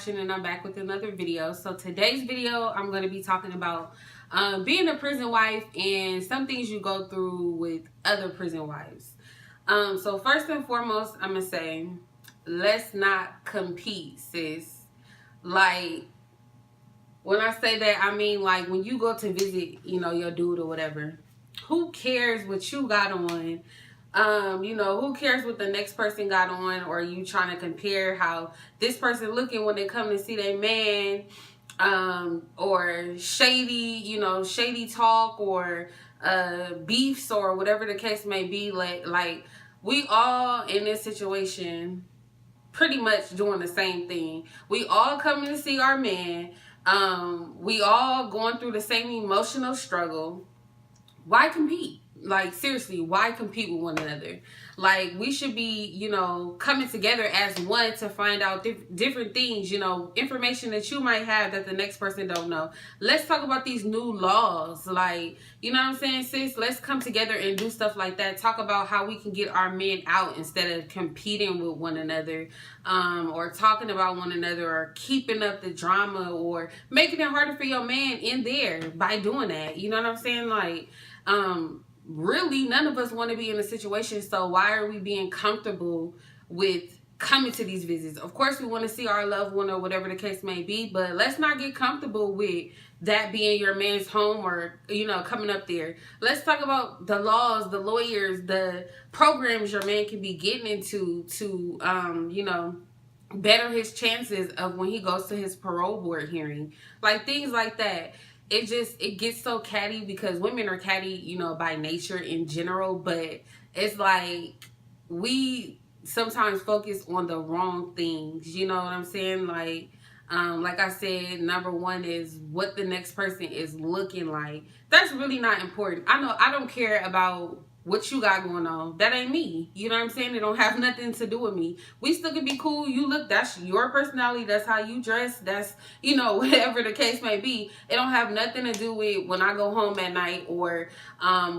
Ashton, and I'm back with another video. So today's video, I'm going to be talking about being a prison wife and some things you go through with other prison wives. So first and foremost, I'm going to say, let's not compete, sis. Like, when I say that, I mean, like, when you go to visit, your dude or whatever, who cares what you got on? Who cares what the next person got on, or you trying to compare how this person looking when they come to see their man, or shady talk, or beefs, or whatever the case may be. Like we all in this situation pretty much doing the same thing. We all coming to see our man. We all going through the same emotional struggle. Why compete? Like, seriously, why compete with one another? Like, we should be, coming together as one to find out different things, information that you might have that the next person don't know. Let's talk about these new laws. Like, you know what I'm saying, sis? Let's come together and do stuff like that. Talk about how we can get our men out instead of competing with one another, or talking about one another, or keeping up the drama, or making it harder for your man in there by doing that. You know what I'm saying? Like, really, none of us want to be in a situation, so why are we being comfortable with coming to these visits? Of course, we want to see our loved one or whatever the case may be, but let's not get comfortable with that being your man's home, or, coming up there. Let's talk about the laws, the lawyers, the programs your man can be getting into to, better his chances of when he goes to his parole board hearing. Like, things like that. It gets so catty because women are catty, by nature in general, but it's like we sometimes focus on the wrong things, you know what I'm saying? Like I said, number one is what the next person is looking like. That's really not important. I don't care about what you got going on. That ain't me. You know what I'm saying? It don't have nothing to do with me. We still can be cool. You look, that's your personality. That's how you dress. That's, whatever the case may be. It don't have nothing to do with when I go home at night, or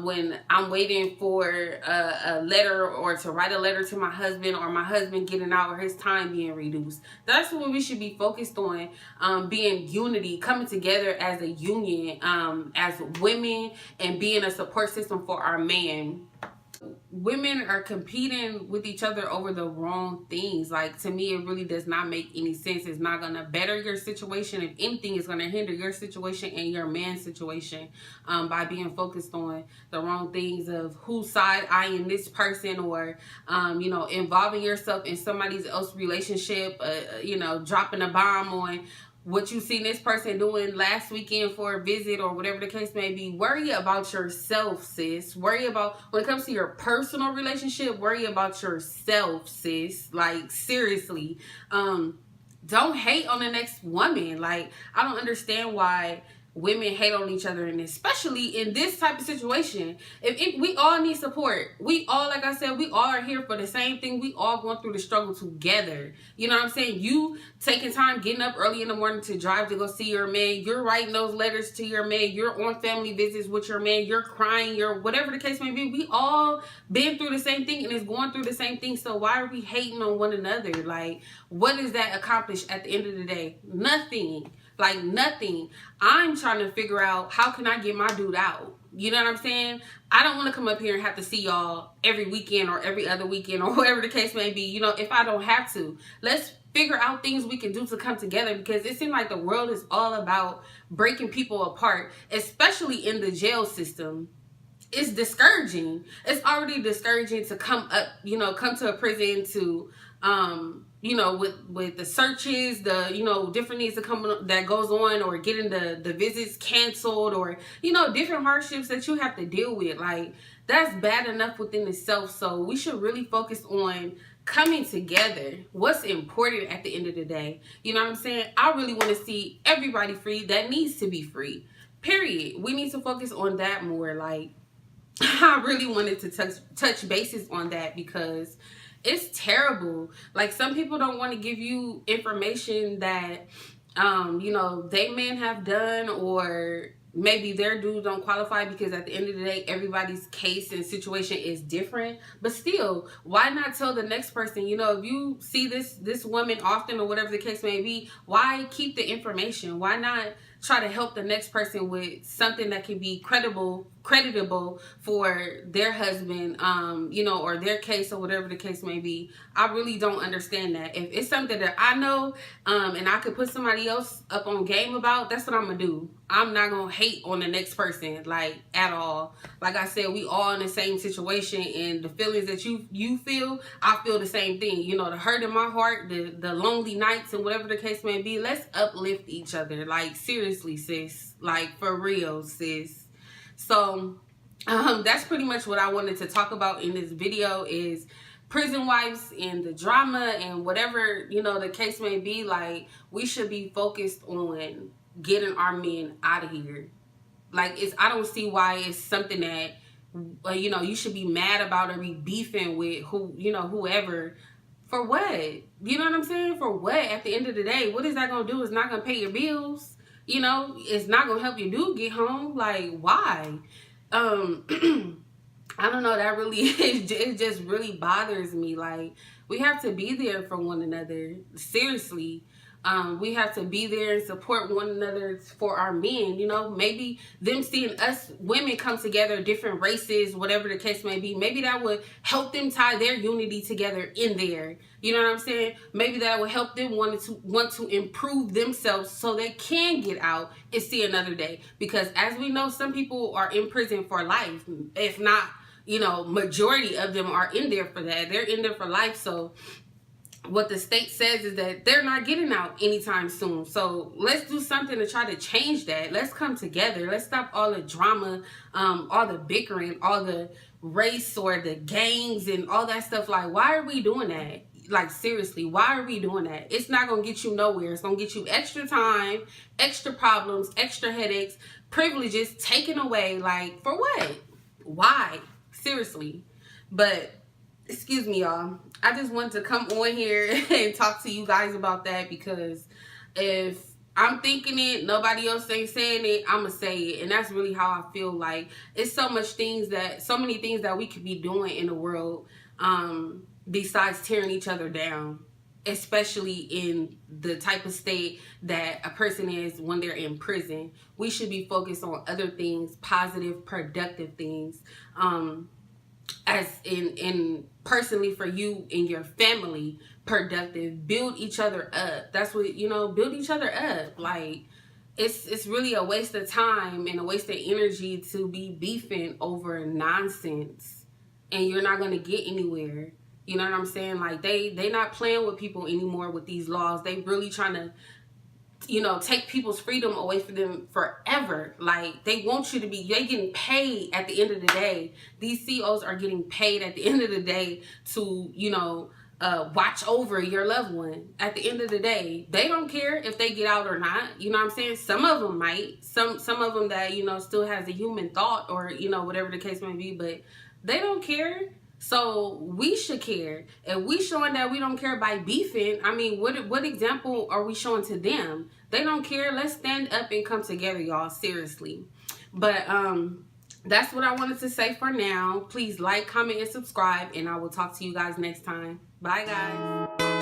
when I'm waiting for a letter, or to write a letter to my husband, or my husband getting out, or his time being reduced. That's what we should be focused on, being unity, coming together as a union, as women, and being a support system for our man. Women are competing with each other over the wrong things. Like, to me, it really does not make any sense. It's not going to better your situation. If anything, it's going to hinder your situation and your man's situation, by being focused on the wrong things of whose side eyeing this person, or, involving yourself in somebody else's relationship, dropping a bomb on what you seen this person doing last weekend for a visit, or whatever the case may be. Worry about yourself, sis. Worry about, when it comes to your personal relationship, worry about yourself, sis. Like, seriously. Don't hate on the next woman. Like, I don't understand why women hate on each other, and especially in this type of situation. If we all need support. We all, like I said, we all are here for the same thing. We all going through the struggle together. You know what I'm saying? You taking time, getting up early in the morning to drive to go see your man. You're writing those letters to your man. You're on family visits with your man. You're crying. You're whatever the case may be. We all been through the same thing and is going through the same thing. So why are we hating on one another? Like, what does that accomplish at the end of the day? Nothing. Like, nothing. I'm trying to figure out, how can I get my dude out? You know what I'm saying? I don't want to come up here and have to see y'all every weekend, or every other weekend, or whatever the case may be, if I don't have to. Let's figure out things we can do to come together, because it seems like the world is all about breaking people apart, especially in the jail system. It's discouraging. It's already discouraging to come come to a prison to, with the searches, the, different things that goes on, or getting the visits canceled, or, different hardships that you have to deal with. Like, that's bad enough within itself. So we should really focus on coming together. What's important at the end of the day. You know what I'm saying? I really want to see everybody free that needs to be free. Period. We need to focus on that more. Like, I really wanted to touch bases on that, because it's terrible. Like, some people don't want to give you information that, they men have done, or maybe their dudes don't qualify, because at the end of the day, everybody's case and situation is different. But still, why not tell the next person, you know, if you see this woman often or whatever the case may be, why keep the information? Why not try to help the next person with something that can be creditable for their husband, you know, or their case or whatever the case may be. I really don't understand that. If it's something that I know, and I could put somebody else up on game about, that's what I'm gonna do. I'm not gonna hate on the next person, like, at all. Like I said, we all in the same situation, and the feelings that you feel, I feel the same thing. You know, the hurt in my heart, the lonely nights and whatever the case may be, let's uplift each other. Like, seriously, sis. Like, for real, sis. So, that's pretty much what I wanted to talk about in this video, is prison wives and the drama and whatever, you know, the case may be. Like, we should be focused on getting our men out of here. Like, I don't see why it's something that, you know, you should be mad about or be beefing with whoever. For what? You know what I'm saying? For what? At the end of the day, what is that gonna do? It's not gonna pay your bills. You know, it's not gonna help your dude get home. Like, why? I don't know, that really, it just really bothers me. Like, we have to be there for one another. Seriously. We have to be there and support one another for our men. You know, maybe them seeing us women come together, different races, whatever the case may be, maybe that would help them tie their unity together in there. You know what I'm saying? Maybe that would help them want to improve themselves so they can get out and see another day. Because as we know, some people are in prison for life. If not, you know, majority of them are in there for that. They're in there for life. So what the state says is that they're not getting out anytime soon. So let's do something to try to change that. Let's come together. Let's stop all the drama, all the bickering, all the race or the gangs and all that stuff. Like, why are we doing that? Like, seriously, why are we doing that? It's not going to get you nowhere. It's going to get you extra time, extra problems, extra headaches, privileges taken away. Like, for what? Why? Seriously. But excuse me, y'all. I just wanted to come on here and talk to you guys about that, because if I'm thinking it, nobody else ain't saying it, I'ma say it. And that's really how I feel. Like, it's so many things that we could be doing in the world, besides tearing each other down, especially in the type of state that a person is when they're in prison. We should be focused on other things, positive, productive things. As in personally for you and your family, productive, build each other up. That's what, you know, build each other up. Like, it's really a waste of time and a waste of energy to be beefing over nonsense, and you're not going to get anywhere. You know what I'm saying? Like, they not playing with people anymore with these laws. They really trying to, you know, take people's freedom away from them forever. Like, they want you to be, they getting paid at the end of the day. These COs are getting paid at the end of the day to, you know, watch over your loved one. At the end of the day, they don't care if they get out or not. You know what I'm saying? Some of them might. Some of them that, you know, still has a human thought, or, you know, whatever the case may be, but they don't care. So we should care. If we showing that we don't care by beefing, I mean, what example are we showing to them? They don't care. Let's stand up and come together, y'all. Seriously. But that's what I wanted to say for now. Please like, comment, and subscribe, and I will talk to you guys next time. Bye, guys.